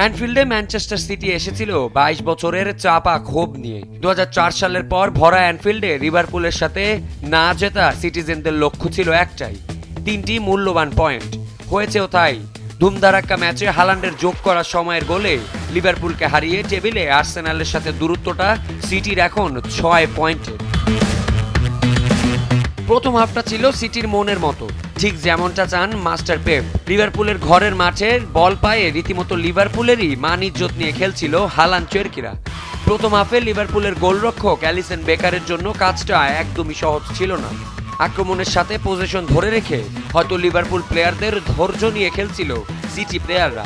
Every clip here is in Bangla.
অ্যানফিল্ডে ম্যানচেস্টার সিটি এসেছিল 22 বছরের চাপা ক্ষোভ নিয়ে। 2004 সালের পর ভরা অ্যানফিল্ডে লিভারপুলের সাথে না জেতা সিটিজেনদের লক্ষ্য ছিল একটাই, 3টি মূল্যবান পয়েন্ট। হয়েছেও তাই। ধুমধারাক্কা ম্যাচে হালান্ডের যোগ করা সময়ের গোলে লিভারপুলকে হারিয়ে টেবিলে আর্সেনালের সাথে দূরত্বটা সিটির এখন 6 পয়েন্টে। প্রথম হাফটা ছিল সিটির মনের মতো, ঠিক যেমনটা চান মাস্টার পেপ। লিভারপুলের ঘরের মাঠে বল পায়ে রীতিমতো লিভারপুলেরই মান ইজ্জত নিয়ে খেলছিল হালান্ড চেরকিরা। প্রথম হাফে লিভারপুলের গোলরক্ষক অ্যালিসন বেকারের জন্য কাজটা একদমই সহজ ছিল না। আক্রমণের সাথে পজিশন ধরে রেখে হয়তো লিভারপুল প্লেয়ারদের ধৈর্য নিয়ে খেলছিল সিটি প্লেয়াররা।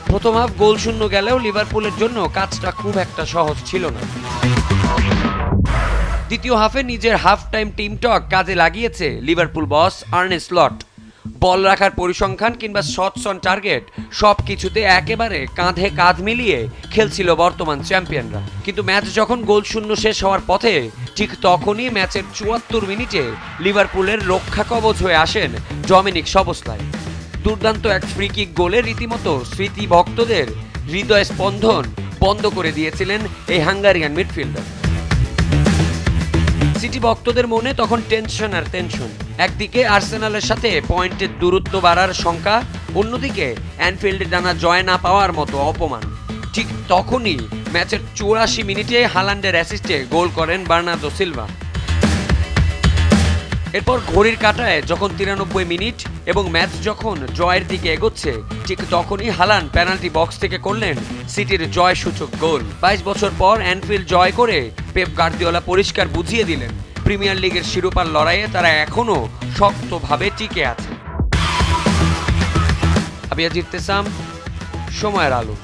প্রথম হাফ গোল শূন্য গেলেও লিভারপুলের জন্য কাজটা খুব একটা সহজ ছিল না। দ্বিতীয় হাফে নিজের হাফ টাইম টিম টক কাজে লাগিয়েছে লিভারপুল বস আর্নে স্লট। বল রাখার পরিসংখ্যান কিংবা শটস অন টার্গেট সব কিছুতে একেবারে কাঁধে কাঁধ মিলিয়ে খেলছিল বর্তমান চ্যাম্পিয়নরা। কিন্তু ম্যাচ যখন গোল শূন্য শেষ হওয়ার পথে, ঠিক তখনই ম্যাচের ৭৪ মিনিটে লিভারপুলের রক্ষা কবচ হয়ে আসেন ডমিনিক সবোসলাই। দুর্দান্ত এক ফ্রি কিক গোলে রীতিমতো স্মৃতি ভক্তদের হৃদয় স্পন্দন বন্ধ করে দিয়েছিলেন এই হাঙ্গারিয়ান মিডফিল্ডার। সিটি ভক্তদের মনে তখন টেনশন আর টেনশন। একদিকে আর্সেনালের সাথে পয়েন্টের দূরত্ব বাড়ার শঙ্কা, অন্যদিকে অ্যানফিল্ডে টানা জয় না পাওয়ার মতো অপমান। ঠিক তখনই ম্যাচের ৮৪ মিনিটে হালান্ডের অ্যাসিস্টে গোল করেন বার্নার্ডো সিলভা। এরপর ঘড়ির কাঁটায় যখন ৯৩ মিনিট এবং ম্যাচ যখন জয়ের দিকে এগোচ্ছে, ঠিক তখনই হালান্ড পেনাল্টি বক্স থেকে করলেন সিটির জয় সূচক গোল। ২২ বছর পর অ্যানফিল্ড জয় করে পেপ গার্দিওলা পরিষ্কার বুঝিয়ে দিলেন প্রিমিয়ার লিগের শিরোপার লড়াইয়ে তারা এখনও শক্তভাবে টিকে আছে। আবিয়া জিতেসাম, সময়ের আলো।